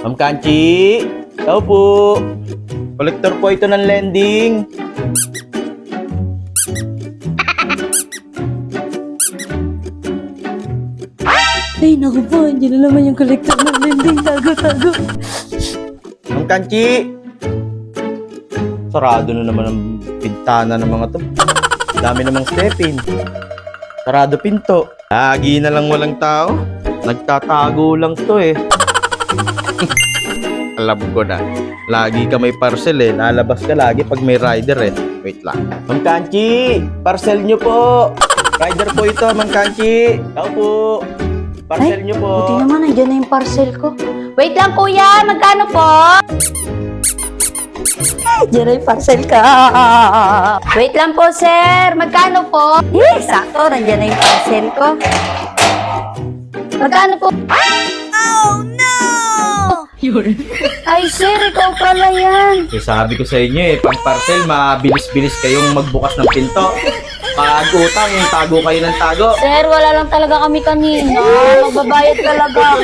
Ma'am Kanchi, tao po. Kolektor po ito ng lending. Ay, naku po, hindi na naman yung collector ng lending. Tago. Ma'am Kanchi. Sarado na naman ang pintana ng mga to. Dami namang stepin. Sarado pinto. Lagi na lang walang tao. Nagtatago lang to eh. Alam ko na. Lagi ka may parcel eh. Lalabas ka lagi pag may rider eh. Wait lang. Ma'am Kanchi, parcel nyo po. Rider po ito, Ma'am Kanchi. Tao po. Parcel nyo po. Buti naman, nandiyan na yung parcel ko. Wait lang kuya, magkano po? Diyan na yung parcel ka. Wait lang po sir, magkano po? Sakto, nandiyan na yung parcel ko. Magkano po? Oh no! Ay sir, ikaw pala yan. So, sabi ko sa inyo eh, pag parcel, mabilis-bilis kayong magbukas ng pinto. Pag utang, yung tago kayo ng tago. Sir, wala lang talaga kami kanina. Magbabayad talaga ako.